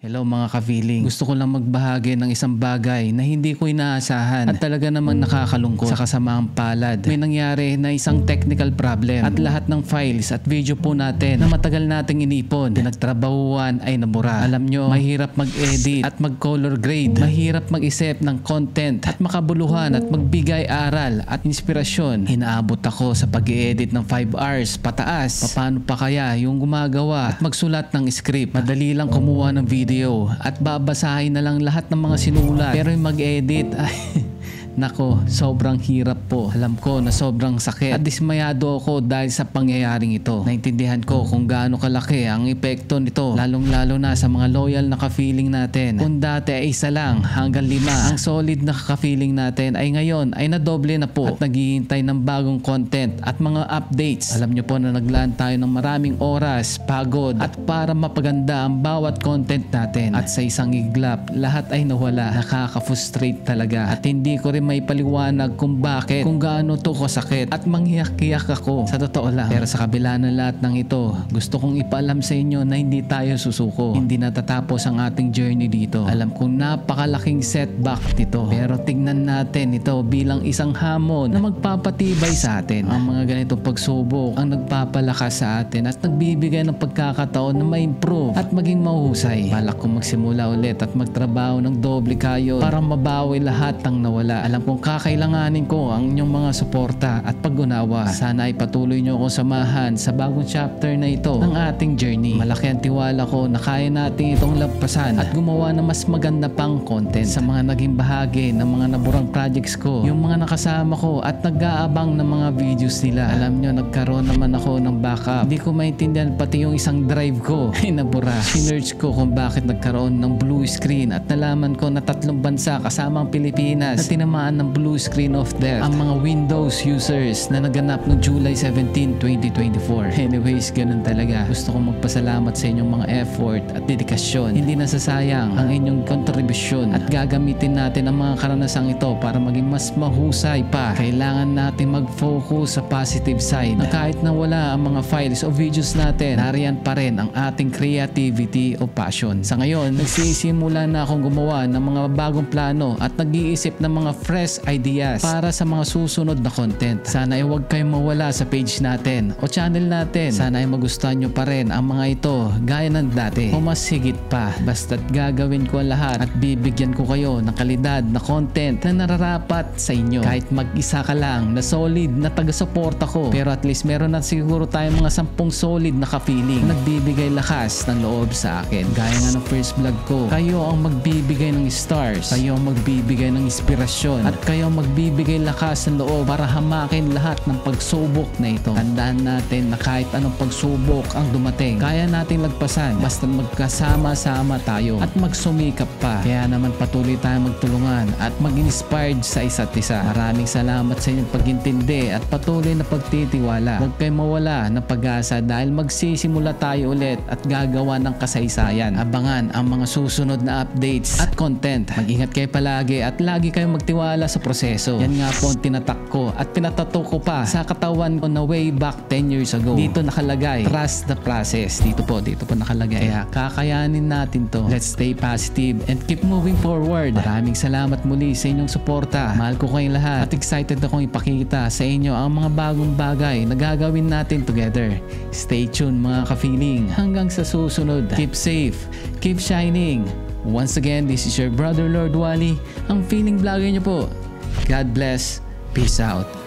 Hello mga ka-feeling. Gusto ko lang magbahagi ng isang bagay na hindi ko inaasahan at talaga namang nakakalungkot sa kasamaang palad. May nangyari na isang technical problem at lahat ng files at video po natin na matagal nating inipon, pinagtrabahuan ay nabura. Alam nyo, mahirap mag-edit at mag-color grade. Mahirap mag-isip ng content at makabuluhan at magbigay aral at inspirasyon. Inaabot ako sa pag-i-edit ng 5 hours pataas. Paano pa kaya yung gumagawa at magsulat ng script? Madali lang kumuha ng video at babasahin na lang lahat ng mga sinulat, pero yung mag-edit ay nako, sobrang hirap po. Alam ko na sobrang sakit at dismayado ako dahil sa pangyayaring ito. Naintindihan ko kung gaano kalaki ang epekto nito, lalong-lalo na sa mga loyal na ka-feeling natin. Kung dati ay 1 lang hanggang 5 ang solid na ka-feeling natin, ay ngayon ay nadoble na po at naghihintay ng bagong content at mga updates. Alam nyo po na naglaan tayo ng maraming oras, pagod at para mapaganda ang bawat content natin. At sa isang iglap, lahat ay nawala. Nakaka-frustrate talaga at hindi ko rin may paliwanag kung bakit, kung gaano to kasakit at manghiyak-hiyak ako sa totoo lang. Pero sa kabila ng lahat ng ito, gusto kong ipaalam sa inyo na hindi tayo susuko. Hindi natatapos ang ating journey dito. Alam kong napakalaking setback nito, pero tingnan natin ito bilang isang hamon na magpapatibay sa atin. Ang mga ganitong pagsubok ang nagpapalakas sa atin at nagbibigay ng pagkakataon na ma-improve at maging mahusay. Balak kong magsimula ulit at magtrabaho ng doble kayo para mabawi lahat ng nawala. Alam kong kakailanganin ko ang inyong mga suporta at pag-unawa. Sana ay patuloy nyo akong samahan sa bagong chapter na ito ng ating journey. Malaki ang tiwala ko na kaya natin itong lampasan at gumawa ng mas maganda pang content. Sa mga naging bahagi ng mga naburang projects ko, yung mga nakasama ko at nag-aabang ng mga videos nila. Alam nyo, nagkaroon naman ako ng backup. Hindi ko maintindihan pati yung isang drive ko ay nabura. Sinerge ko kung bakit nagkaroon ng blue screen at nalaman ko na 3 bansa kasama ang Pilipinas na tinamaan ng blue screen of death ang mga Windows users na naganap noong July 17, 2024. Anyways, ganun talaga. Gusto kong magpasalamat sa inyong mga effort at dedikasyon. Hindi nasasayang ang inyong kontribusyon at gagamitin natin ang mga karanasang ito para maging mas mahusay pa. Kailangan natin mag-focus sa positive side na kahit na wala ang mga files o videos natin, nariyan pa rin ang ating creativity o passion. Sa ngayon, nagsisimula na akong gumawa ng mga bagong plano at nag-iisip ng mga fresh ideas para sa mga susunod na content. Sana ay huwag kayong mawala sa page natin o channel natin. Sana ay magustuhan nyo pa rin ang mga ito gaya ng dati o mas higit pa. Basta't gagawin ko ang lahat at bibigyan ko kayo ng kalidad na content na nararapat sa inyo. Kahit mag-isa ka lang na solid na taga-suporta ko, pero at least meron na siguro tayong mga 10 solid na ka-feeling na nagbibigay lakas ng loob sa akin. Gaya nga ng first vlog ko, kayo ang magbibigay ng stars, kayo ang magbibigay ng inspirasyon at kayo magbibigay lakas ng loob para hamakin lahat ng pagsubok na ito. Tandaan natin na kahit anong pagsubok ang dumating, kaya nating lagpasan basta magkasama-sama tayo at magsumikap pa. Kaya naman patuloy tayong magtulungan at mag-inspired sa isa't isa. Maraming salamat sa inyong pag-intindi at patuloy na pagtitiwala. Huwag kayong mawala ng pag-asa dahil magsisimula tayo ulit at gagawa ng kasaysayan. Abangan ang mga susunod na updates at content. Mag-ingat kayo palagi at lagi kayong magtiwala sa proseso. Yan nga po ang tinatak ko at pinatato ko pa sa katawan ko na way back 10 years ago. Dito nakalagay, trust the process. Dito po nakalagay. Kaya kakayanin natin to. Let's stay positive and keep moving forward. Maraming salamat muli sa inyong suporta. Mahal ko kayong lahat at excited akong ipakita sa inyo ang mga bagong bagay na gagawin natin together. Stay tuned mga ka-feeling. Hanggang sa susunod. Keep safe. Keep shining. Once again, this is your brother Lord Wally, ang feeling vlogger niyo po. God bless. Peace out.